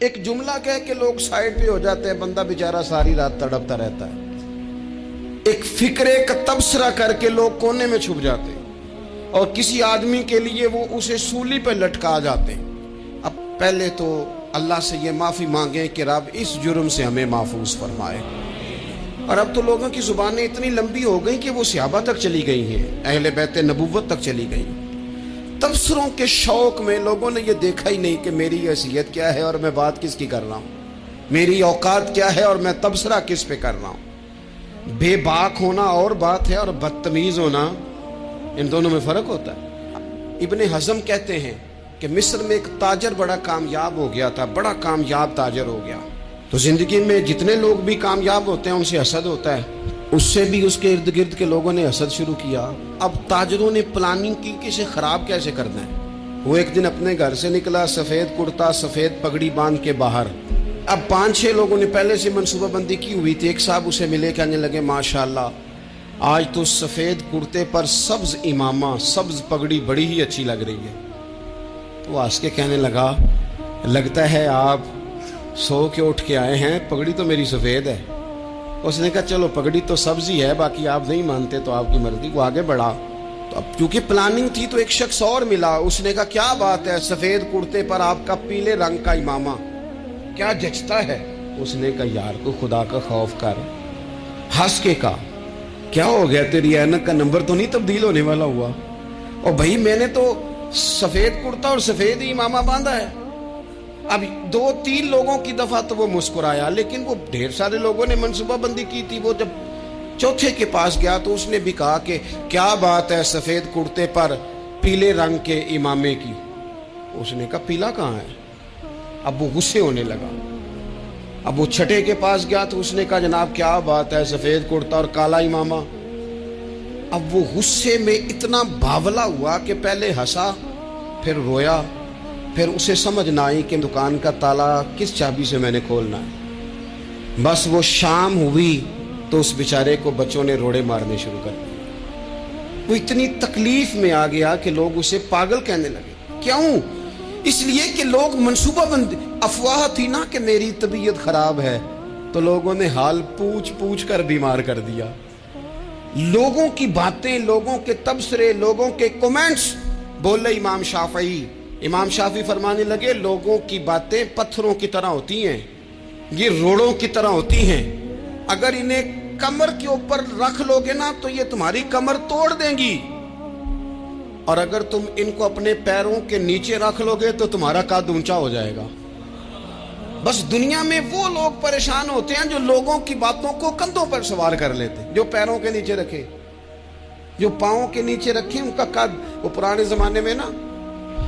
ایک جملہ کہہ کے لوگ سائڈ پہ ہو جاتے ہیں، بندہ بیچارہ ساری رات تڑپتا رہتا ہے۔ ایک فکرے کا تبصرہ کر کے لوگ کونے میں چھپ جاتے ہیں، اور کسی آدمی کے لیے وہ اسے سولی پہ لٹکا جاتے ہیں۔ اب پہلے تو اللہ سے یہ معافی مانگیں کہ رب اس جرم سے ہمیں محفوظ فرمائے۔ اور اب تو لوگوں کی زبانیں اتنی لمبی ہو گئی کہ وہ صحابہ تک چلی گئی ہیں، اہل بیت نبوت تک چلی گئی۔ تبصروں کے شوق میں لوگوں نے یہ دیکھا ہی نہیں کہ میری حیثیت کیا ہے اور میں بات کس کی کر رہا ہوں، میری اوقات کیا ہے اور میں تبصرہ کس پہ کر رہا ہوں۔ بے باک ہونا اور بات ہے، اور بدتمیز ہونا، ان دونوں میں فرق ہوتا ہے۔ ابن حزم کہتے ہیں کہ مصر میں ایک تاجر بڑا کامیاب ہو گیا تھا، بڑا کامیاب تاجر ہو گیا۔ تو زندگی میں جتنے لوگ بھی کامیاب ہوتے ہیں ان سے حسد ہوتا ہے، اس سے بھی اس کے ارد گرد کے لوگوں نے حسد شروع کیا۔ اب تاجروں نے پلاننگ کی کہ اسے خراب کیسے کرنا ہے۔ وہ ایک دن اپنے گھر سے نکلا، سفید کرتا سفید پگڑی باندھ کے باہر۔ اب 5-6 لوگوں نے پہلے سے منصوبہ بندی کی ہوئی تھی۔ ایک صاحب اسے ملے، کہنے لگے ماشاءاللہ آج تو سفید کرتے پر سبز امامہ، سبز پگڑی بڑی ہی اچھی لگ رہی ہے۔ تو ہنس کے کہنے لگا لگتا ہے آپ سو کے اٹھ کے آئے ہیں، پگڑی تو میری سفید ہے۔ اس نے کہا چلو پگڑی تو سبز ہی ہے، باقی آپ نہیں مانتے تو آپ کی مرضی۔ وہ آگے بڑھا تو اب چونکہ پلاننگ تھی تو ایک شخص اور ملا، اس نے کہا کیا بات ہے، سفید کرتے پر آپ کا پیلے رنگ کا امامہ کیا جچتا ہے۔ اس نے کہا یار کو خدا کا خوف کر۔ ہنس کے کہا کیا ہو گیا، تیری اینک کا نمبر تو نہیں تبدیل ہونے والا ہوا؟ اور بھائی میں نے تو سفید کرتا اور سفید ہی امامہ باندھا ہے۔ اب 2-3 لوگوں کی دفعہ تو وہ مسکرایا، لیکن وہ ڈھیر سارے لوگوں نے منصوبہ بندی کی تھی۔ وہ جب چوتھے کے پاس گیا تو اس نے بھی کہا کہ کیا بات ہے سفید کرتے پر پیلے رنگ کے امامے کی۔ اس نے کہا پیلا کہاں ہے؟ اب وہ غصے ہونے لگا۔ اب وہ چھٹے کے پاس گیا تو اس نے کہا جناب کیا بات ہے سفید کرتا اور کالا امامہ۔ اب وہ غصے میں اتنا باولا ہوا کہ پہلے ہنسا پھر رویا، پھر اسے سمجھ نہ آئی کہ دکان کا تالا کس چابی سے میں نے کھولنا ہے۔ بس وہ شام ہوئی تو اس بیچارے کو بچوں نے روڑے مارنے شروع کر دیے۔ وہ اتنی تکلیف میں آ گیا کہ لوگ اسے پاگل کہنے لگے۔ کیوں؟ اس لیے کہ لوگ منصوبہ بندی، افواہ تھی نا کہ میری طبیعت خراب ہے، تو لوگوں نے حال پوچھ پوچھ کر بیمار کر دیا۔ لوگوں کی باتیں، لوگوں کے تبصرے، لوگوں کے کومنٹس۔ بولے امام شافعی، امام شافعی فرمانے لگے لوگوں کی باتیں پتھروں کی طرح ہوتی ہیں، یہ روڑوں کی طرح ہوتی ہیں، اگر انہیں کمر کے اوپر رکھ لو گے نا تو یہ تمہاری کمر توڑ دیں گی، اور اگر تم ان کو اپنے پیروں کے نیچے رکھ لو گے تو تمہارا قد اونچا ہو جائے گا۔ بس دنیا میں وہ لوگ پریشان ہوتے ہیں جو لوگوں کی باتوں کو کندھوں پر سوار کر لیتے، جو پیروں کے نیچے رکھے، جو پاؤں کے نیچے رکھے ان کا قد۔ وہ پرانے زمانے میں نا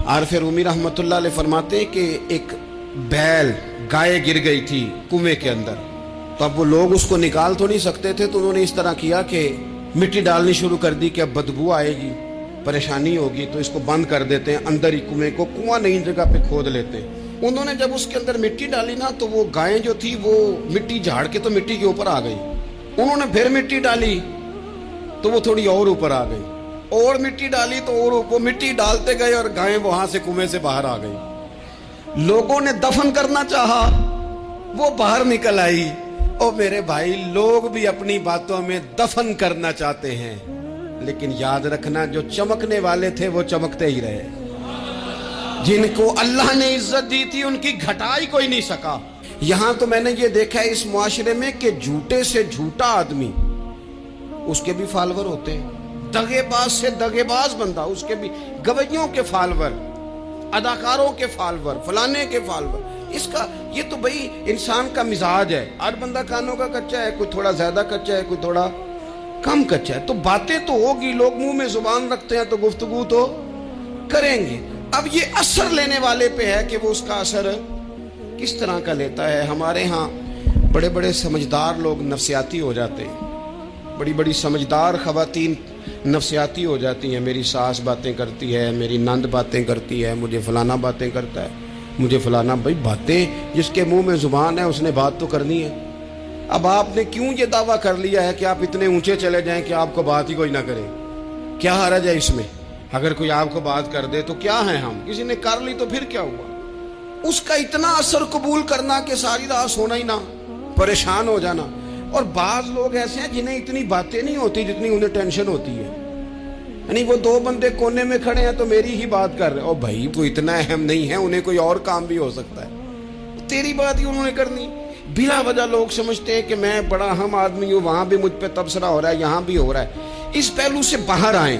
عارف رومی رحمت اللہ علیہ فرماتے ہیں کہ ایک بیل گائے گر گئی تھی کنویں کے اندر، تو اب وہ لوگ اس کو نکال تو نہیں سکتے تھے، تو انہوں نے اس طرح کیا کہ مٹی ڈالنی شروع کر دی کہ اب بدبو آئے گی، پریشانی ہوگی، تو اس کو بند کر دیتے ہیں اندر ہی کنویں کو، کنواں نئی جگہ پہ کھود لیتے ہیں۔ انہوں نے جب اس کے اندر مٹی ڈالی نا تو وہ گائیں جو تھی وہ مٹی جھاڑ کے تو مٹی کے اوپر آ گئی، انہوں نے پھر مٹی ڈالی تو وہ تھوڑی اور اوپر آ گئی، اور مٹی ڈالی تو اور وہ مٹی ڈالتے گئے اور گائیں وہاں سے کنویں سے باہر آ گئی۔ لوگوں نے دفن کرنا چاہا، وہ باہر نکل آئی۔ او میرے بھائی، لوگ بھی اپنی باتوں میں دفن کرنا چاہتے ہیں، لیکن یاد رکھنا جو چمکنے والے تھے وہ چمکتے ہی رہے، جن کو اللہ نے عزت دی تھی ان کی گھٹائی کوئی نہیں سکا۔ یہاں تو میں نے یہ دیکھا ہے اس معاشرے میں کہ جھوٹے سے جھوٹا آدمی، اس کے بھی فالوور ہوتے ہیں، دغے باز سے دغے باز بندہ، اس کے بھی گویوں کے فالوور، اداکاروں کے فالوور، فلانے کے فالوور۔ اس کا یہ تو بھئی انسان کا مزاج ہے، ہر بندہ کانوں کا کچا ہے، کوئی تھوڑا زیادہ کچا ہے، کوئی تھوڑا کم کچا ہے، تو باتیں تو ہوگی، لوگ منہ میں زبان رکھتے ہیں تو گفتگو تو کریں گے۔ اب یہ اثر لینے والے پہ ہے کہ وہ اس کا اثر کس طرح کا لیتا ہے۔ ہمارے ہاں بڑے بڑے سمجھدار لوگ نفسیاتی ہو جاتے ہیں، بڑی بڑی سمجھدار خواتین نفسیاتی ہو جاتی ہیں، میری ساس باتیں کرتی ہے، میری نند باتیں کرتی ہے، مجھے فلانا باتیں کرتا ہے، مجھے فلانا۔ بھائی باتیں، جس کے منہ میں زبان ہے اس نے بات تو کرنی ہے۔ اب آپ نے کیوں یہ دعویٰ کر لیا ہے کہ آپ اتنے اونچے چلے جائیں کہ آپ کو بات ہی کوئی نہ کرے؟ کیا حرج ہے اس میں؟ اگر کوئی آپ کو بات کر دے تو کیا ہے، ہم کسی نے کر لی تو پھر کیا ہوا؟ اس کا اتنا اثر قبول کرنا کہ ساری رات سونا ہی نہ، پریشان ہو جانا. اور بعض لوگ ایسے ہیں جنہیں اتنی باتیں نہیں ہوتی جتنی انہیں ٹینشن ہوتی ہے. یعنی وہ دو بندے کونے میں کھڑے ہیں تو میری ہی بات کر رہے ہیں. اور بھائی تو اتنا اہم نہیں ہے، انہیں کوئی اور کام بھی ہو سکتا ہے، تیری بات ہی انہوں نے کرنی. بلا وجہ لوگ سمجھتے ہیں کہ میں بڑا اہم آدمی ہوں، وہاں بھی مجھ پہ تبصرہ ہو رہا ہے، یہاں بھی ہو رہا ہے. اس پہلو سے باہر آئیں،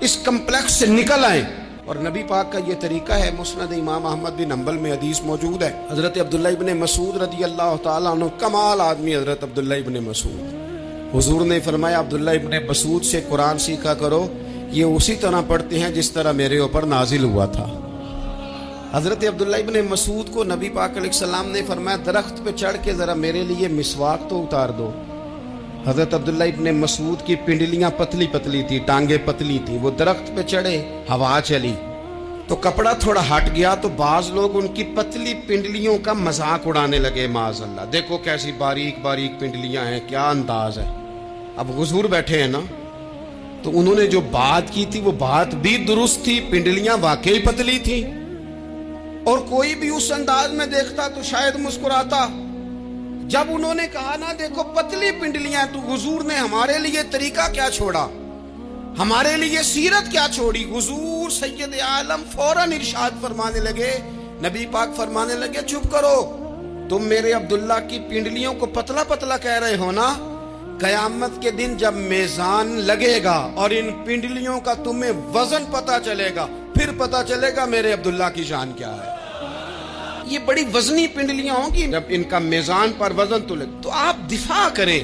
اس کمپلیکس سے نکل آئیں. اور نبی پاک کا یہ طریقہ ہے. مسند امام احمد بن حنبل میں حدیث موجود ہے. حضرت عبداللہ ابن مسعود رضی اللہ تعالیٰ عنہ، کمال آدمی حضرت عبداللہ ابن مسعود، حضور نے فرمایا عبداللہ ابن مسعود سے قرآن سیکھا کرو، یہ اسی طرح پڑھتے ہیں جس طرح میرے اوپر نازل ہوا تھا. حضرت عبداللہ ابن مسعود کو نبی پاک علیہ السلام نے فرمایا درخت پہ چڑھ کے ذرا میرے لیے مسواک تو اتار دو. حضرت عبداللہ ابن مسعود کی پنڈلیاں پتلی پتلی تھی، ٹانگیں پتلی تھی. وہ درخت پہ چڑھے، ہوا چلی تو کپڑا تھوڑا ہٹ گیا تو بعض لوگ ان کی پتلی پنڈلیوں کا مذاق اڑانے لگے. معاذ اللہ، دیکھو کیسی باریک باریک پنڈلیاں ہیں، کیا انداز ہے. اب حضور بیٹھے ہیں نا، تو انہوں نے جو بات کی تھی وہ بات بھی درست تھی، پنڈلیاں واقعی پتلی تھی. اور کوئی بھی اس انداز میں دیکھتا تو شاید مسکراتا. جب انہوں نے کہا نا دیکھو پتلی پنڈلیاں، تو حضور نے ہمارے لیے طریقہ کیا چھوڑا، ہمارے لیے سیرت کیا چھوڑی. حضور سید عالم فوراً ارشاد فرمانے لگے، نبی پاک فرمانے لگے چپ کرو، تم میرے عبداللہ کی پنڈلیوں کو پتلا پتلا کہہ رہے ہو نا، قیامت کے دن جب میزان لگے گا اور ان پنڈلیوں کا تمہیں وزن پتا چلے گا، پھر پتا چلے گا میرے عبداللہ کی شان کیا ہے. یہ بڑی وزنی پنڈلیاں ہوں گی، جب ان کا میزان پر وزن تلے تو آپ دفاع کریں.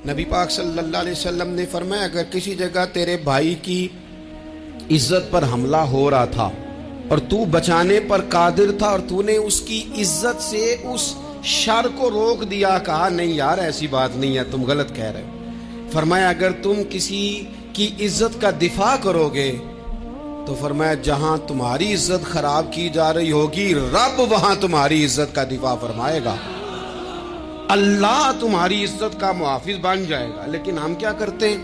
نبی پاک صلی اللہ علیہ وسلم نے فرمایا اگر کسی جگہ تیرے بھائی کی عزت پر حملہ ہو رہا تھا اور تو بچانے پر قادر تھا اور تو نے اس کی عزت سے اس شر کو روک دیا، کہا نہیں یار ایسی بات نہیں ہے، تم غلط کہہ رہے ہو. فرمایا اگر تم کسی کی عزت کا دفاع کرو گے تو فرمایا جہاں تمہاری عزت خراب کی جا رہی ہوگی رب وہاں تمہاری عزت کا دفاع فرمائے گا، اللہ تمہاری عزت کا محافظ بن جائے گا. لیکن ہم کیا کرتے ہیں،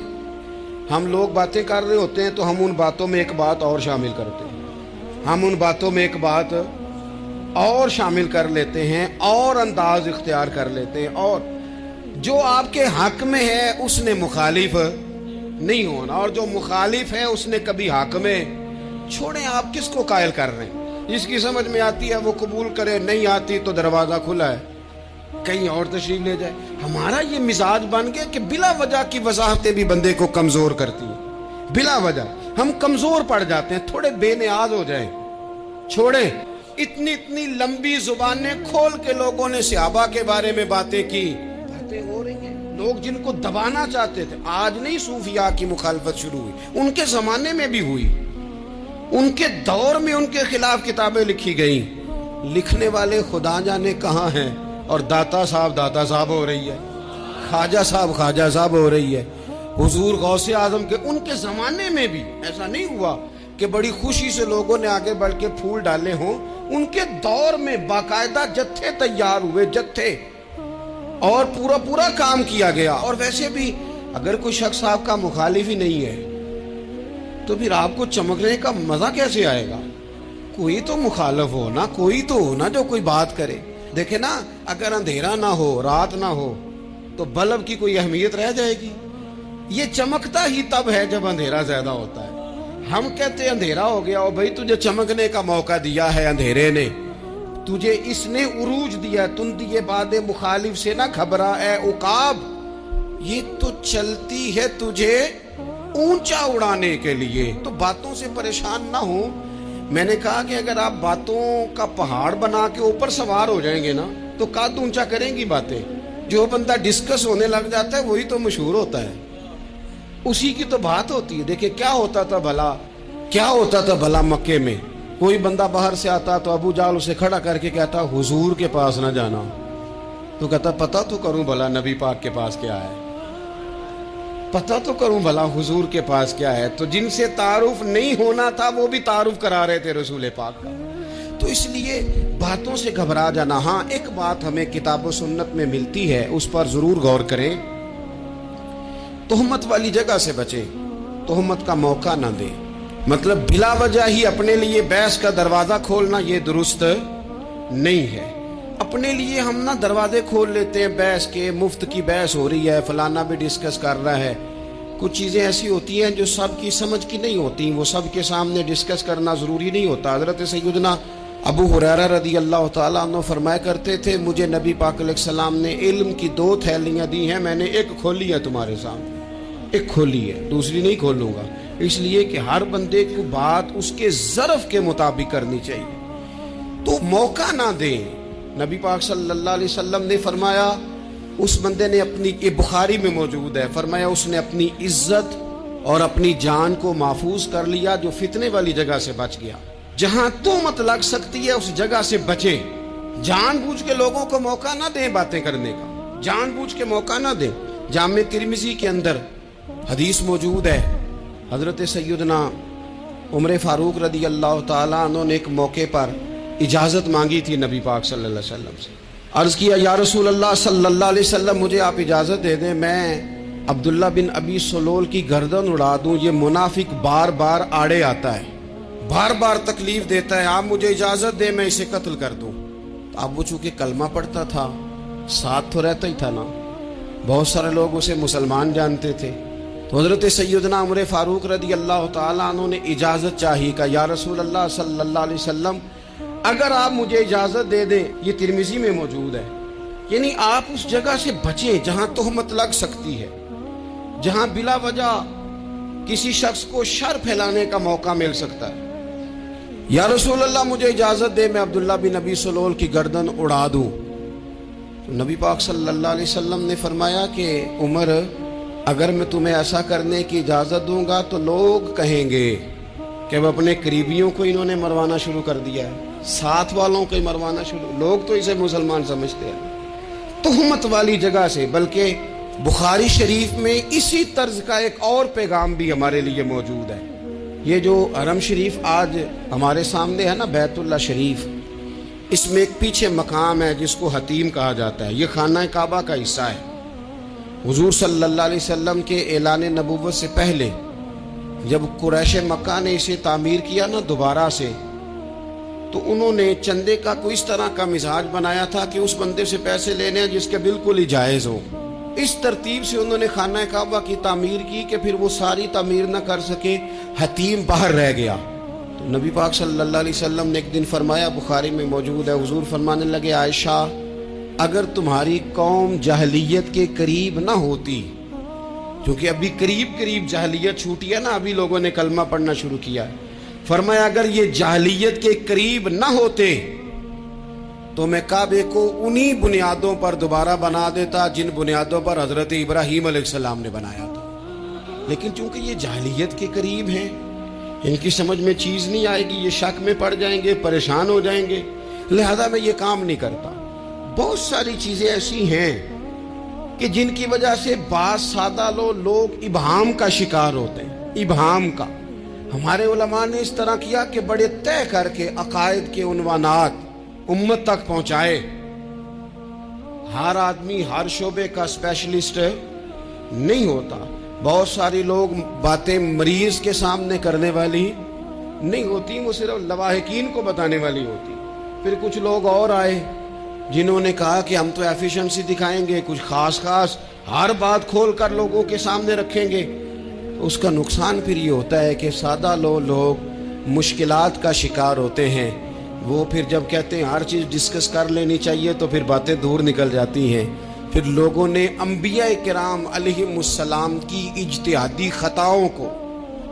ہم لوگ باتیں کر رہے ہوتے ہیں تو ہم ان باتوں میں ایک بات اور شامل کرتے ہیں، ہم ان باتوں میں ایک بات اور شامل کر لیتے ہیں اور انداز اختیار کر لیتے ہیں، اور جو آپ کے حق میں ہے اس نے مخالف نہیں ہونا، اور جو مخالف ہے اس نے کبھی حق میں. چھوڑیں آپ کس کو قائل کر رہے ہیں، جس کی سمجھ میں آتی ہے وہ قبول کرے، نہیں آتی تو دروازہ کھلا ہے، کہیں اور تشریف لے جائے. ہمارا یہ مزاج بن گیا کہ بلا وجہ کی وضاحتیں بھی بندے کو کمزور کرتی ہیں. بلا وجہ ہم کمزور پڑ جاتے ہیں، تھوڑے بے نیاز ہو جائیں. چھوڑیں اتنی لمبی زبانیں کھول کے لوگوں نے صحابہ کے بارے میں باتیں کی، باتیں ہو رہی ہیں. لوگ جن کو دبانا چاہتے تھے، آج نہیں صوفیاء کی مخالفت شروع ہوئی، ان کے زمانے میں بھی ہوئی، ان کے دور میں ان کے خلاف کتابیں لکھی گئیں. لکھنے والے خدا جانے کہاں ہیں، اور داتا صاحب ہو رہی ہے، خواجہ صاحب ہو رہی ہے. حضور غوث اعظم کے ان کے زمانے میں بھی ایسا نہیں ہوا کہ بڑی خوشی سے لوگوں نے آگے بڑھ کے پھول ڈالے ہوں. ان کے دور میں باقاعدہ جتھے تیار ہوئے، جتھے، اور پورا کام کیا گیا. اور ویسے بھی اگر کوئی شخص آپ کا مخالف ہی نہیں ہے تو پھر آپ کو چمکنے کا مزہ کیسے آئے گا؟ کوئی تو مخالف ہو نا، کوئی تو ہو نا جو کوئی بات کرے. دیکھیں نا، اگر اندھیرا نہ ہو، رات نہ ہو تو بلب کی کوئی اہمیت رہ جائے گی؟ یہ چمکتا ہی تب ہے جب اندھیرا زیادہ ہوتا ہے. ہم کہتے اندھیرا ہو گیا، اور بھائی تجھے چمکنے کا موقع دیا ہے اندھیرے نے، تجھے اس نے عروج دیا. تم دیے باد مخالف سے نہ گھبرا اے عقاب، یہ تو چلتی ہے تجھے اونچا اڑانے کے لیے. تو باتوں سے پریشان نہ ہو. میں نے کہا کہ اگر آپ باتوں کا پہاڑ بنا کے اوپر سوار ہو جائیں گے نا تو قد اونچا کریں گی باتیں. جو بندہ ڈسکس ہونے لگ جاتا ہے وہی تو مشہور ہوتا ہے، اسی کی تو بات ہوتی ہے. دیکھیں کیا ہوتا تھا بھلا مکے میں، کوئی بندہ باہر سے آتا تو ابو جال اسے کھڑا کر کے کہتا حضور کے پاس نہ جانا. تو کہتا پتہ تو کروں بھلا نبی پاک کے پاس کیا ہے، پتہ تو کروں بھلا حضور کے پاس کیا ہے. تو جن سے تعارف نہیں ہونا تھا وہ بھی تعارف کرا رہے تھے رسول پاک کا. تو اس لیے باتوں سے گھبرا جانا. ہاں ایک بات ہمیں کتاب و سنت میں ملتی ہے، اس پر ضرور غور کریں. تہمت والی جگہ سے بچیں، تہمت کا موقع نہ دیں. مطلب بلا وجہ ہی اپنے لیے بحث کا دروازہ کھولنا یہ درست نہیں ہے۔ اپنے لیے ہم نا دروازے کھول لیتے ہیں بحث کے، مفت کی بحث ہو رہی ہے، فلانا بھی ڈسکس کر رہا ہے۔ کچھ چیزیں ایسی ہوتی ہیں جو سب کی سمجھ کی نہیں ہوتی، وہ سب کے سامنے ڈسکس کرنا ضروری نہیں ہوتا۔ حضرت سیدنا ابو ہریرہ رضی اللہ تعالیٰ عنہ فرمایا کرتے تھے، مجھے نبی پاک علیہ السلام نے علم کی 2 تھیلیاں دی ہیں، میں نے ایک کھولی ہے تمہارے سامنے، ایک کھولی ہے، دوسری نہیں کھولوں گا، اس لیے کہ ہر بندے کو بات اس کے ظرف کے مطابق کرنی چاہیے، تو موقع نہ دیں۔ نبی پاک صلی اللہ علیہ وسلم نے فرمایا، اس بندے نے اپنی، یہ بخاری میں موجود ہے، فرمایا اس نے اپنی عزت اور اپنی جان کو محفوظ کر لیا جو فتنے والی جگہ سے بچ گیا۔ جہاں تہمت لگ سکتی ہے اس جگہ سے بچیں، جان بوجھ کے لوگوں کو موقع نہ دیں باتیں کرنے کا، جان بوجھ کے موقع نہ دیں۔ جامع ترمذی کے اندر حدیث موجود ہے، حضرت سیدنا عمر فاروق رضی اللہ تعالیٰ عنہ نے ایک موقع پر اجازت مانگی تھی نبی پاک صلی اللہ علیہ وسلم سے، عرض کیا یا رسول اللہ صلی اللہ علیہ وسلم مجھے آپ اجازت دے دیں، میں عبداللہ بن ابی سلول کی گردن اڑا دوں، یہ منافق بار بار آڑے آتا ہے، بار بار تکلیف دیتا ہے، آپ مجھے اجازت دیں میں اسے قتل کر دوں۔ اب وہ چونکہ کلمہ پڑھتا تھا، ساتھ تو رہتا ہی تھا نا، بہت سارے لوگ اسے مسلمان جانتے تھے، تو حضرت سیدنا عمر فاروق رضی اللہ تعالیٰ عنہ نے اجازت چاہی، کہ یا رسول اللہ صلی اللہ علیہ وسلم اگر آپ مجھے اجازت دے دیں، یہ ترمذی میں موجود ہے، یعنی آپ اس جگہ سے بچیں جہاں تہمت لگ سکتی ہے، جہاں بلا وجہ کسی شخص کو شر پھیلانے کا موقع مل سکتا ہے۔ یا رسول اللہ مجھے اجازت دے میں عبداللہ بن ابی سلول کی گردن اڑا دوں، تو نبی پاک صلی اللہ علیہ وسلم نے فرمایا کہ عمر اگر میں تمہیں ایسا کرنے کی اجازت دوں گا تو لوگ کہیں گے کہ وہ اپنے قریبیوں کو انہوں نے مروانا شروع کر دیا ہے، ساتھ والوں کو ہی مروانا شروع، لوگ تو اسے مسلمان سمجھتے ہیں، تہمت والی جگہ سے۔ بلکہ بخاری شریف میں اسی طرز کا ایک اور پیغام بھی ہمارے لیے موجود ہے۔ یہ جو حرم شریف آج ہمارے سامنے ہے نا، بیت اللہ شریف، اس میں ایک پیچھے مقام ہے جس کو حتیم کہا جاتا ہے، یہ خانہ کعبہ کا حصہ ہے۔ حضور صلی اللہ علیہ وسلم کے اعلان نبوت سے پہلے جب قریش مکہ نے اسے تعمیر کیا نا دوبارہ سے، تو انہوں نے چندے کا کوئی اس طرح کا مزاج بنایا تھا کہ اس بندے سے پیسے لینے ہیں جس کے بالکل ہی جائز ہو۔ اس ترتیب سے انہوں نے خانہ کعبہ کی تعمیر کی کہ پھر وہ ساری تعمیر نہ کر سکے، حتیم باہر رہ گیا۔ تو نبی پاک صلی اللہ علیہ وسلم نے ایک دن فرمایا، بخاری میں موجود ہے، حضور فرمانے لگے، عائشہ اگر تمہاری قوم جاہلیت کے قریب نہ ہوتی، کیونکہ ابھی قریب جاہلیت چھوٹی ہے نا، ابھی لوگوں نے کلمہ پڑھنا شروع کیا ہے، فرمایا اگر یہ جاہلیت کے قریب نہ ہوتے تو میں کعبے کو انہی بنیادوں پر دوبارہ بنا دیتا جن بنیادوں پر حضرت ابراہیم علیہ السلام نے بنایا تھا، لیکن چونکہ یہ جاہلیت کے قریب ہیں، ان کی سمجھ میں چیز نہیں آئے گی، یہ شک میں پڑ جائیں گے، پریشان ہو جائیں گے، لہذا میں یہ کام نہیں کرتا۔ بہت ساری چیزیں ایسی ہیں کہ جن کی وجہ سے بعض سادہ لوگ ابہام کا شکار ہوتے ہیں، ابہام کا۔ ہمارے علماء نے اس طرح کیا کہ بڑے طے کر کے عقائد کے عنوانات امت تک پہنچائے۔ ہر آدمی ہر شعبے کا اسپیشلسٹ نہیں ہوتا، بہت ساری لوگ باتیں مریض کے سامنے کرنے والی نہیں ہوتی، وہ صرف لواحقین کو بتانے والی ہوتی۔ پھر کچھ لوگ اور آئے جنہوں نے کہا کہ ہم تو ایفیشنسی دکھائیں گے، کچھ خاص ہر بات کھول کر لوگوں کے سامنے رکھیں گے، تو اس کا نقصان پھر یہ ہوتا ہے کہ سادہ لوگ مشکلات کا شکار ہوتے ہیں۔ وہ پھر جب کہتے ہیں ہر چیز ڈسکس کر لینی چاہیے تو پھر باتیں دور نکل جاتی ہیں۔ پھر لوگوں نے انبیاء کرام علیہم السلام کی اجتہادی خطاؤں کو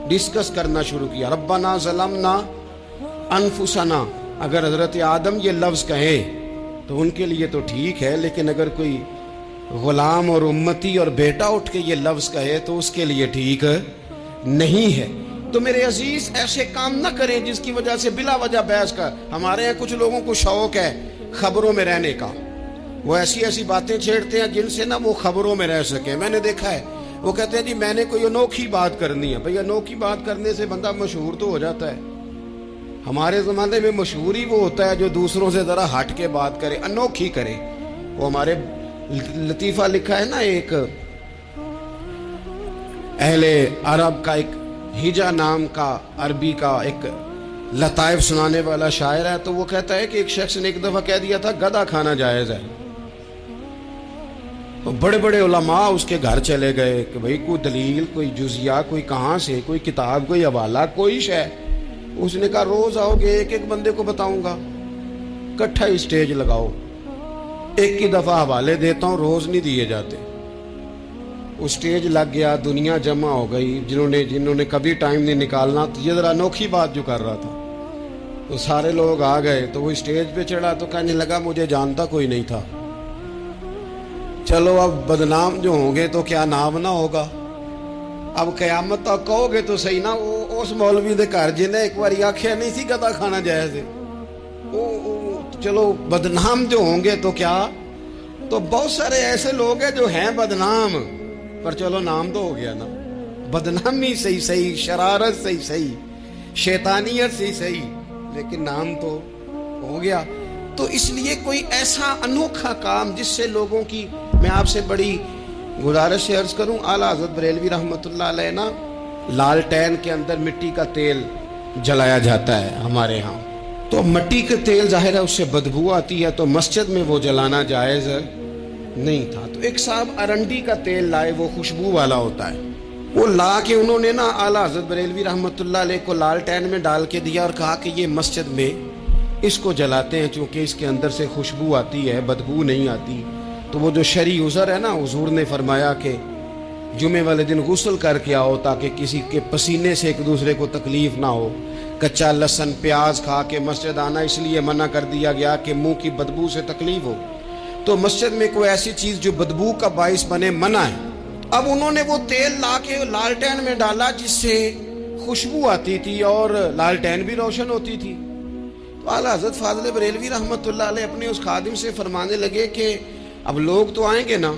ڈسکس کرنا شروع کیا۔ ربنا ظلمنا انفسنا، اگر حضرت آدم یہ لفظ کہیں تو ان کے لیے تو ٹھیک ہے، لیکن اگر کوئی غلام اور امتی اور بیٹا اٹھ کے یہ لفظ کہے تو اس کے لیے ٹھیک نہیں ہے۔ تو میرے عزیز ایسے کام نہ کریں جس کی وجہ سے بلا وجہ بحث کا۔ ہمارے یہاں کچھ لوگوں کو شوق ہے خبروں میں رہنے کا، وہ ایسی باتیں چھیڑتے ہیں جن سے نہ وہ خبروں میں رہ سکے۔ میں نے دیکھا ہے وہ کہتے ہیں جی میں نے کوئی انوکھی بات کرنی ہے۔ بھئی انوکھی بات کرنے سے بندہ مشہور تو ہو جاتا ہے۔ ہمارے زمانے میں مشہور ہی وہ ہوتا ہے جو دوسروں سے ذرا ہٹ کے بات کرے، انوکھی کرے۔ وہ ہمارے لطیفہ لکھا ہے نا، ایک اہل عرب کا، ایک ہجا نام کا عربی کا ایک لطائف سنانے والا شاعر ہے، تو وہ کہتا ہے کہ ایک شخص نے ایک دفعہ کہہ دیا تھا گدھا کھانا جائز ہے، تو بڑے بڑے علماء اس کے گھر چلے گئے کہ بھئی کوئی دلیل، کوئی جزیہ، کوئی کہاں سے، کوئی کتاب، کوئی حوالہ، کوئی شے۔ اس نے کہا روز آؤ گے ایک ایک بندے کو بتاؤں گا، کٹھا اسٹیج لگاؤ، ایک کی دفعہ حوالے دیتا ہوں، روز نہیں دیے جاتے۔ اسٹیج لگ گیا، دنیا جمع ہو گئی، جنہوں نے کبھی ٹائم نہیں نکالنا، تو یہ ذرا انوکھی بات جو کر رہا تھا، تو سارے لوگ آ گئے، تو وہ اسٹیج پہ چڑھا تو کہنے لگا مجھے جانتا کوئی نہیں تھا، چلو اب بدنام جو ہوں گے تو کیا نام نہ ہوگا، اب قیامت تک کہو گے تو صحیح نا، اس مولوی دے گھر جنہیں ایک بار آخیا نہیں سی گدھا کھانا جائز ہے، چلو بدنام جو ہوں گے تو کیا۔ تو بہت سارے ایسے لوگ ہیں جو ہیں بدنام، پر چلو نام تو ہو گیا نا، بدنامی صحیح، شرارت صحیح، شیطانیت صحیح، لیکن نام تو ہو گیا۔ تو اس لیے کوئی ایسا انوکھا کام جس سے لوگوں کی، میں آپ سے بڑی گزارش سے عرض کروں، اعلیٰ حضرت بریلوی رحمۃ اللہ علیہ نا، لالٹین کے اندر مٹی کا تیل جلایا جاتا ہے ہمارے ہاں، تو مٹی کا تیل ظاہر ہے اس سے بدبو آتی ہے، تو مسجد میں وہ جلانا جائز نہیں تھا۔ تو ایک صاحب ارنڈی کا تیل لائے، وہ خوشبو والا ہوتا ہے، وہ لا کے انہوں نے نا اعلیٰ حضرت بریلوی رحمۃ اللہ علیہ کو لالٹین میں ڈال کے دیا، اور کہا کہ یہ مسجد میں اس کو جلاتے ہیں چونکہ اس کے اندر سے خوشبو آتی ہے، بدبو نہیں آتی۔ تو وہ جو شرعی عذر ہے نا، حضور نے فرمایا کہ جمعے والے دن غسل کر کے آؤ تاکہ کسی کے پسینے سے ایک دوسرے کو تکلیف نہ ہو۔ کچا لہسن پیاز کھا کے مسجد آنا اس لیے منع کر دیا گیا کہ منہ کی بدبو سے تکلیف ہو، تو مسجد میں کوئی ایسی چیز جو بدبو کا باعث بنے منع ہے۔ اب انہوں نے وہ تیل لا کے لالٹین میں ڈالا جس سے خوشبو آتی تھی اور لالٹین بھی روشن ہوتی تھی۔ تو اعلیٰ حضرت فاضل بریلوی رحمۃ اللہ علیہ اپنے اس خادم سے فرمانے لگے کہ اب لوگ تو آئیں گے نا،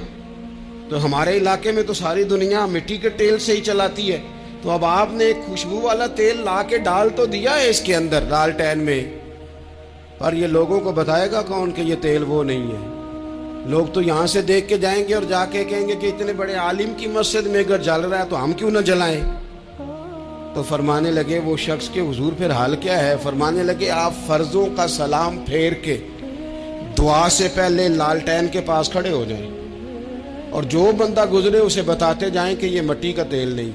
تو ہمارے علاقے میں تو ساری دنیا مٹی کے تیل سے ہی چلاتی ہے، تو اب آپ نے ایک خوشبو والا تیل لا کے ڈال تو دیا ہے اس کے اندر لالٹین میں، پر یہ لوگوں کو بتائے گا کون کہ یہ تیل وہ نہیں ہے؟ لوگ تو یہاں سے دیکھ کے جائیں گے اور جا کے کہیں گے کہ اتنے بڑے عالم کی مسجد میں اگر جل رہا ہے تو ہم کیوں نہ جلائیں۔ تو فرمانے لگے وہ شخص کے حضور پھر حال کیا ہے؟ فرمانے لگے آپ فرضوں کا سلام پھیر کے دعا سے پہلے لالٹین کے پاس کھڑے ہو جائیں، اور جو بندہ گزرے اسے بتاتے جائیں کہ یہ مٹی کا تیل نہیں،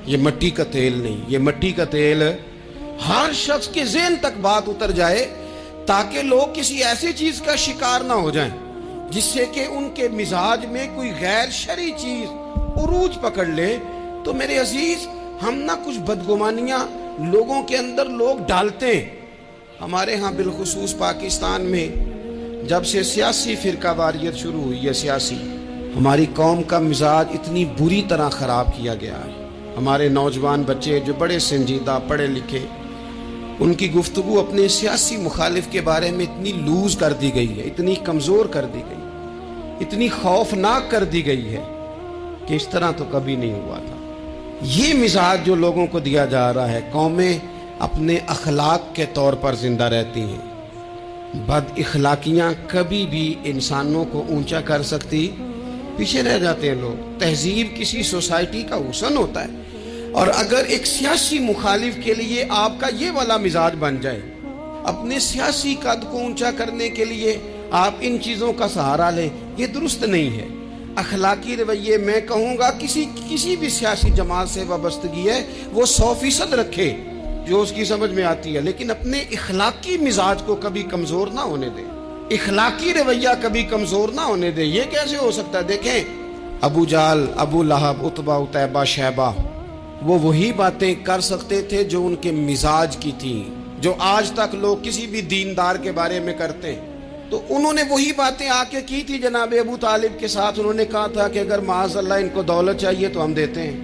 یہ مٹی کا تیل نہیں، یہ مٹی کا تیل۔ ہر شخص کے ذہن تک بات اتر جائے تاکہ لوگ کسی ایسی چیز کا شکار نہ ہو جائیں جس سے کہ ان کے مزاج میں کوئی غیر شرعی چیز عروج پکڑ لے۔ تو میرے عزیز، ہم نہ کچھ بدگمانیاں لوگوں کے اندر لوگ ڈالتے ہیں۔ ہمارے ہاں بالخصوص پاکستان میں جب سے سیاسی فرقہ واریت شروع ہوئی ہے، سیاسی، ہماری قوم کا مزاج اتنی بری طرح خراب کیا گیا ہے۔ ہمارے نوجوان بچے جو بڑے سنجیدہ پڑھے لکھے، ان کی گفتگو اپنے سیاسی مخالف کے بارے میں اتنی لوز کر دی گئی ہے، اتنی کمزور کر دی گئی، اتنی خوفناک کر دی گئی ہے کہ اس طرح تو کبھی نہیں ہوا تھا۔ یہ مزاج جو لوگوں کو دیا جا رہا ہے، قومیں اپنے اخلاق کے طور پر زندہ رہتی ہیں۔ بد اخلاقیاں کبھی بھی انسانوں کو اونچا کر سکتی، پیچھے رہ جاتے ہیں لوگ۔ تہذیب کسی سوسائٹی کا حسن ہوتا ہے، اور اگر ایک سیاسی مخالف کے لیے آپ کا یہ والا مزاج بن جائے، اپنے سیاسی قد کو اونچا کرنے کے لیے آپ ان چیزوں کا سہارا لیں، یہ درست نہیں ہے۔ اخلاقی رویے میں کہوں گا کسی بھی سیاسی جماعت سے وابستگی ہے وہ 100% رکھے جو اس کی سمجھ میں آتی ہے، لیکن اپنے اخلاقی مزاج کو کبھی کمزور نہ ہونے دے، اخلاقی رویہ کبھی کمزور نہ ہونے دے۔ یہ کیسے ہو سکتا ہے؟ دیکھیں، ابو جہل، ابو لہب، عتبہ، عتیبہ، شیبہ، وہ وہی باتیں کر سکتے تھے جو ان کے مزاج کی تھیں، جو آج تک لوگ کسی بھی دیندار کے بارے میں کرتے ہیں۔ تو انہوں نے وہی باتیں آ کے کی تھی جناب ابو طالب کے ساتھ۔ انہوں نے کہا تھا کہ اگر معاذ اللہ ان کو دولت چاہیے تو ہم دیتے ہیں۔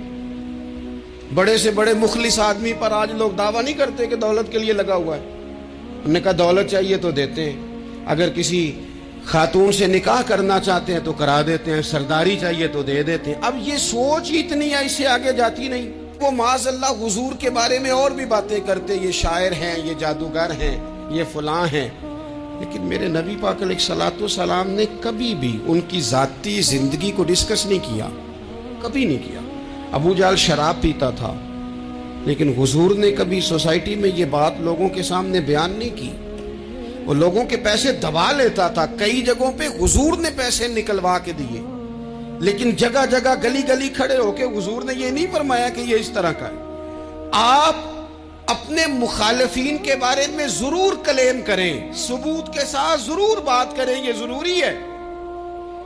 بڑے سے بڑے مخلص آدمی پر آج لوگ دعویٰ نہیں کرتے کہ دولت کے لیے لگا ہوا ہے۔ انہوں نے کہا دولت چاہیے تو دیتے ہیں، اگر کسی خاتون سے نکاح کرنا چاہتے ہیں تو کرا دیتے ہیں، سرداری چاہیے تو دے دیتے ہیں۔ اب یہ سوچ ہی اتنی ہے، اس سے آگے جاتی نہیں۔ وہ معاذ اللہ حضور کے بارے میں اور بھی باتیں کرتے، یہ شاعر ہیں، یہ جادوگر ہیں، یہ فلاں ہیں، لیکن میرے نبی پاک علیہ الصلوۃ والسلام نے کبھی بھی ان کی ذاتی زندگی کو ڈسکس نہیں کیا، کبھی نہیں کیا۔ ابو جہل شراب پیتا تھا، لیکن حضور نے کبھی سوسائٹی میں یہ بات لوگوں کے سامنے بیان نہیں کی. وہ لوگوں کے پیسے دبا لیتا تھا. کئی جگہوں پہ حضور نے پیسے نکلوا کے دیے, لیکن جگہ جگہ گلی گلی کھڑے ہو کے حضور نے یہ نہیں فرمایا کہ یہ اس طرح کا ہے. آپ اپنے مخالفین کے بارے میں ضرور کلیم کریں, ثبوت کے ساتھ ضرور بات کریں, یہ ضروری ہے,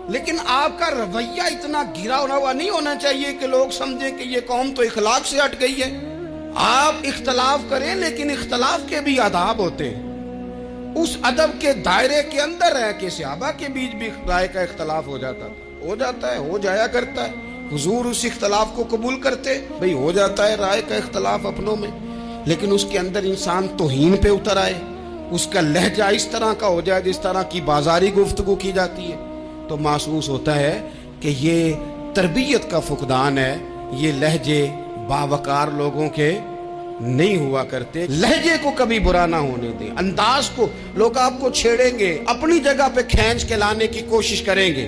لیکن آپ کا رویہ اتنا گرا ہوا نہیں ہونا چاہیے کہ لوگ سمجھیں کہ یہ قوم تو اخلاق سے ہٹ گئی ہے. آپ اختلاف کریں, لیکن اختلاف کے بھی آداب ہوتے ہیں. اس ادب کے دائرے کے اندر رہ کے صحابہ کے بیچ بھی رائے کا اختلاف ہو جاتا ہے, ہو جایا کرتا ہے. حضور اس اختلاف کو قبول کرتے, بھئی ہو جاتا ہے رائے کا اختلاف اپنوں میں, لیکن اس کے اندر انسان توہین پہ اتر آئے, اس کا لہجہ اس طرح کا ہو جائے جس طرح کی بازاری گفتگو کی جاتی ہے, تو محسوس ہوتا ہے کہ یہ تربیت کا فقدان ہے. یہ لہجے باوقار لوگوں کے نہیں ہوا کرتے. لہجے کو کبھی برا نہ ہونے دیں, انداز کو. لوگ آپ کو چھیڑیں گے, اپنی جگہ پہ کھینچ کے لانے کی کوشش کریں گے,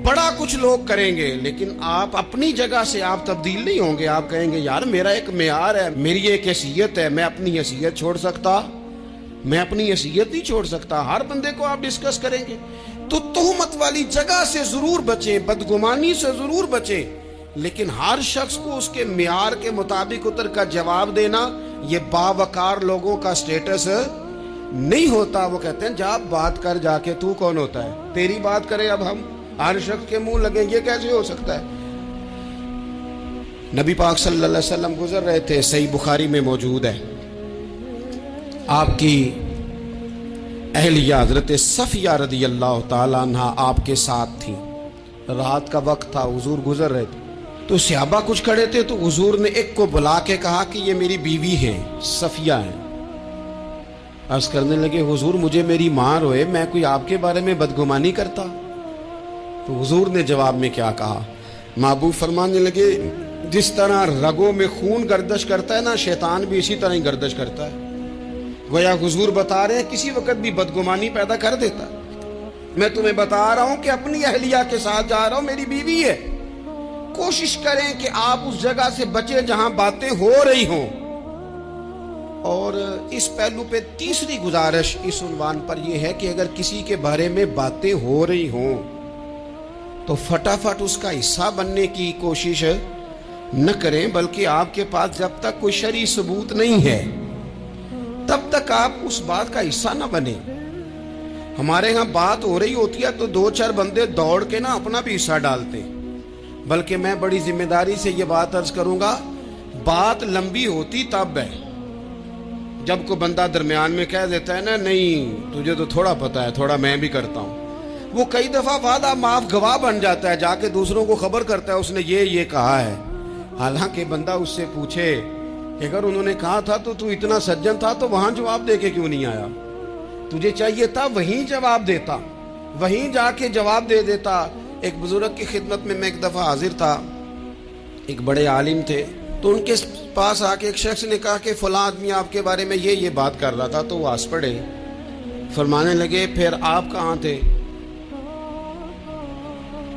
بڑا کچھ لوگ کریں گے, لیکن آپ اپنی جگہ سے آپ تبدیل نہیں ہوں گے. آپ کہیں گے یار میرا ایک معیار ہے, میری ایک حیثیت ہے, میں اپنی حیثیت چھوڑ سکتا, میں اپنی حیثیت نہیں چھوڑ سکتا. ہر بندے کو آپ ڈسکس کریں گے. تو تہمت والی جگہ سے ضرور بچیں, بدگمانی سے ضرور بچیں, لیکن ہر شخص کو اس کے معیار کے مطابق اتر کا جواب دینا یہ باوقار لوگوں کا سٹیٹس نہیں ہوتا. وہ کہتے ہیں جا بات کر جا کے, تو کون ہوتا ہے تیری بات کرے, اب ہم ہر شخص کے منہ لگیں, یہ کیسے ہو سکتا ہے. نبی پاک صلی اللہ علیہ وسلم گزر رہے تھے, صحیح بخاری میں موجود ہے, آپ کی اہلیہ حضرت صفیہ رضی اللہ تعالیٰ عنہ آپ کے ساتھ تھی. رات کا وقت تھا, حضور گزر رہے تھے, تو صحابہ کچھ کھڑے تھے, تو حضور نے ایک کو بلا کے کہا کہ یہ میری بیوی ہے, صفیہ ہیں. عرض کرنے لگے حضور مجھے میری ماں روئے, میں کوئی آپ کے بارے میں بدگمانی کرتا. تو حضور نے جواب میں کیا کہا, محبوب فرمانے لگے جس طرح رگوں میں خون گردش کرتا ہے نا, شیطان بھی اسی طرح ہی گردش کرتا ہے. گویا حضور بتا رہے ہیں کسی وقت بھی بدگمانی پیدا کر دیتا. میں تمہیں بتا رہا ہوں کہ اپنی اہلیہ کے ساتھ جا رہا ہوں, میری بیوی ہے. کوشش کریں کہ آپ اس جگہ سے بچیں جہاں باتیں ہو رہی ہوں. اور اس پہلو پہ تیسری گزارش اس عنوان پر یہ ہے کہ اگر کسی کے بارے میں باتیں ہو رہی ہوں تو فٹافٹ اس کا حصہ بننے کی کوشش نہ کریں, بلکہ آپ کے پاس جب تک کوئی شرعی ثبوت نہیں ہے تب تک آپ اس بات کا حصہ نہ بنیں. ہمارے ہاں بات ہو رہی ہوتی ہے تو 2-4 بندے دوڑ کے نا اپنا بھی حصہ ڈالتے, بلکہ میں بڑی ذمہ داری سے یہ بات عرض کروں گا, بات لمبی ہوتی تب ہے جب کوئی بندہ درمیان میں کہہ دیتا ہے نا نہیں تجھے تو تھوڑا پتا ہے, تھوڑا میں بھی کرتا ہوں. وہ کئی دفعہ وعدہ معاف گواہ بن جاتا ہے, جا کے دوسروں کو خبر کرتا ہے اس نے یہ کہا ہے. حالانکہ بندہ اس سے پوچھے کہ اگر انہوں نے کہا تھا تو اتنا سجن تھا تو وہاں جواب دے کے کیوں نہیں آیا. تجھے چاہیے تھا وہیں جواب دیتا, وہیں جا کے جواب دے دیتا. ایک بزرگ کی خدمت میں ایک دفعہ حاضر تھا, ایک بڑے عالم تھے, تو ان کے پاس آ کے ایک شخص نے کہا کہ فلاں آدمی آپ کے بارے میں یہ بات کر رہا تھا. تو وہ ہنس پڑے, فرمانے لگے پھر آپ کہاں تھے؟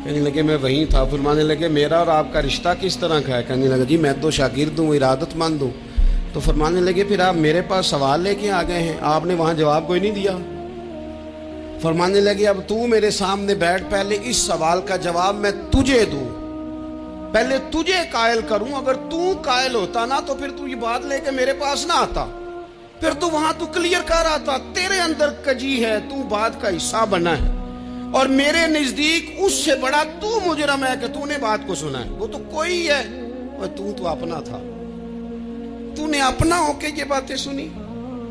کہنے لگے میں وہیں تھا. فرمانے لگے میرا اور آپ کا رشتہ کس طرح کا ہے؟ کہنے لگا جی میں تو شاگرد ہوں, ارادت مند ہوں. تو فرمانے لگے پھر آپ میرے پاس سوال لے کے آ گئے ہیں, آپ نے وہاں جواب کوئی نہیں دیا. فرمانے لگے اب تو میرے سامنے بیٹھ, پہلے اس سوال کا جواب میں تجھے دوں, پہلے تجھے قائل کروں. اگر تو قائل ہوتا نا تو پھر تو یہ بات لے کے میرے پاس نہ آتا, پھر تو وہاں تو کلیئر کر آتا. تیرے اندر کجی ہے, تو بات کا حصہ بنا ہے, اور میرے نزدیک اس سے بڑا تو مجرم ہے کہ تو نے بات کو سنا ہے. وہ تو کوئی ہے, اور تو اپنا تھا, تو نے اپنا ہو کے یہ باتیں سنی,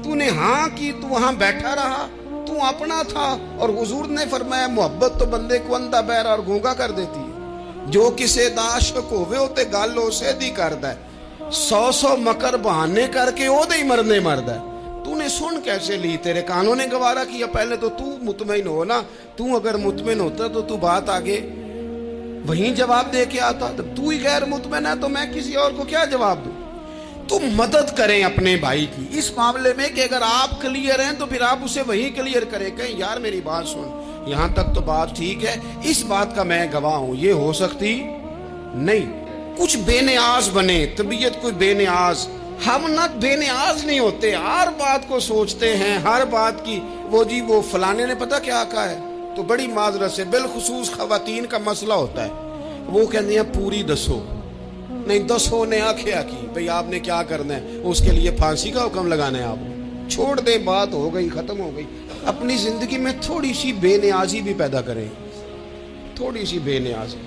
تو نے ہاں کی, تو وہاں بیٹھا رہا, تو اپنا تھا. اور حضور نے فرمایا محبت تو بندے کو اندھا بہرا اور گونگا کر دیتی ہے. جو کسے دا عاشق ہوئے ہوتے گالو سے دی کردا ہے, 100 مکر بہانے کر کے او دے ہی مرنے مرد ہے. تو نے سن کیسے لی, تیرے کانوں نے گوارا کیا؟ پہلے تو مطمئن ہو نا. تو اگر مطمئن ہوتا تو بات آگے وہیں جواب دے کے آتا. تو ہی غیر مطمئن ہے تو میں کسی اور کو کیا جواب دوں؟ تو مدد کریں اپنے بھائی کی اس معاملے میں کہ اگر آپ کلیئر ہیں تو پھر آپ اسے وہی کلیئر کریں, کہیں یار میری بات سن, یہاں تک تو بات ٹھیک ہے, اس بات کا میں گواہ ہوں, یہ ہو سکتی نہیں. کچھ بے نیاز بنے, طبیعت کوئی بے نیاز, ہم نہ بے نیاز نہیں ہوتے، ہر بات کو سوچتے ہیں، ہر بات کی وہ جی وہ فلانے نے پتہ کیا کہا ہے، تو بڑی معذرت سے بالخصوص خواتین کا مسئلہ ہوتا ہے، وہ کہتے ہیں پوری دسو، نہیں دسو نے آکھیا کی بھئی آپ نے کیا کرنا ہے، اس کے لیے پھانسی کا حکم لگانا ہے، آپ چھوڑ دیں، بات ہو گئی، ختم ہو گئی۔ اپنی زندگی میں تھوڑی سی بے نیازی بھی پیدا کریں، تھوڑی سی بے نیازی،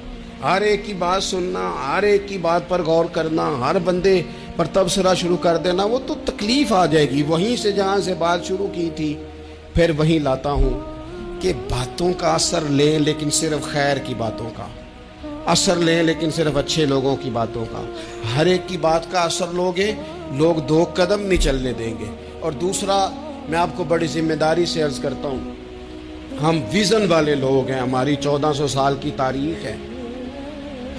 ہر ایک کی بات سننا، ہر ایک کی بات پر غور کرنا، ہر بندے پر تبصرہ شروع کر دینا، وہ تو تکلیف آ جائے گی۔ وہیں سے جہاں سے بات شروع کی تھی پھر وہیں لاتا ہوں کہ باتوں کا اثر لیں لیکن صرف خیر کی باتوں کا اثر لیں، لیکن صرف اچھے لوگوں کی باتوں کا، ہر ایک کی بات کا اثر لوگے، لوگ دو قدم نہیں چلنے دیں گے۔ اور دوسرا میں آپ کو بڑی ذمہ داری سے عرض کرتا ہوں، ہم ویژن والے لوگ ہیں، ہماری 1400 سال کی تاریخ ہے،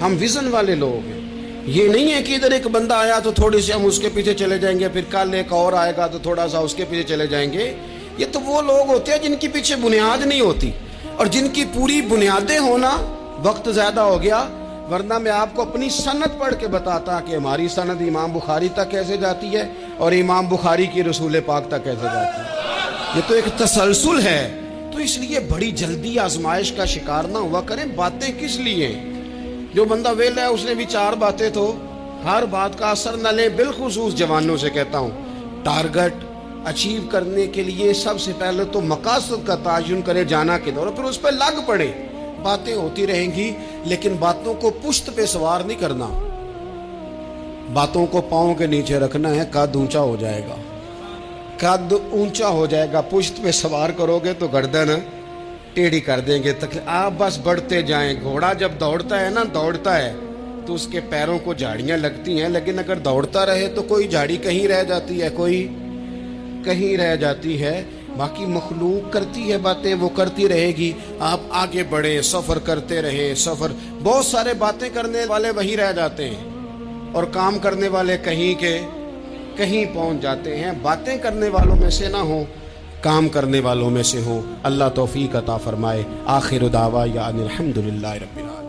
ہم ویژن والے لوگ ہیں۔ یہ نہیں ہے کہ ادھر ایک بندہ آیا تو تھوڑی سی ہم اس کے پیچھے چلے جائیں گے، پھر کل ایک اور آئے گا تو تھوڑا سا اس کے پیچھے چلے جائیں گے۔ یہ تو وہ لوگ ہوتے ہیں جن کے پیچھے بنیاد نہیں ہوتی، اور جن کی پوری بنیادیں ہونا۔ وقت زیادہ ہو گیا، ورنہ میں آپ کو اپنی سند پڑھ کے بتاتا کہ ہماری سند امام بخاری تک کیسے جاتی ہے اور امام بخاری کی رسول پاک تک کیسے جاتی ہے۔ یہ تو ایک تسلسل ہے۔ تو اس لیے بڑی جلدی آزمائش کا شکار نہ ہوا کریں۔ باتیں کس لیے؟ جو بندہ ویلا ہے اس نے بھی 4 باتیں تو ہر بات کا اثر نہ لیں۔ بالخصوص جوانوں سے کہتا ہوں، ٹارگٹ اچیو کرنے کے لیے سب سے پہلے تو مقاصد کا تعین کرے، جانا کدھر، اور پھر اس پہ لگ پڑے۔ باتیں ہوتی رہیں گی لیکن باتوں کو پشت پہ سوار نہیں کرنا، باتوں کو پاؤں کے نیچے رکھنا ہے، قد اونچا ہو جائے گا، قد اونچا ہو جائے گا۔ پشت پہ سوار کرو گے تو گردن ٹیڑھی کر دیں گے۔ آپ بس بڑھتے جائیں۔ گھوڑا جب دوڑتا ہے نا، دوڑتا ہے تو اس کے پیروں کو جھاڑیاں لگتی ہیں، لیکن اگر دوڑتا رہے تو کوئی جھاڑی کہیں رہ جاتی ہے، کوئی کہیں رہ جاتی ہے۔ باقی مخلوق کرتی ہے باتیں، وہ کرتی رہے گی۔ آپ آگے بڑھیں، سفر کرتے رہیں۔ سفر بہت سارے باتیں کرنے والے وہیں رہ جاتے ہیں اور کام کرنے والے کہیں کے کہیں پہنچ جاتے ہیں۔ باتیں کرنے والوں میں سے نہ ہوں، کام کرنے والوں میں سے ہوں۔ اللہ توفیق عطا فرمائے۔ آخر دعوانا الحمدللہ رب العالمین۔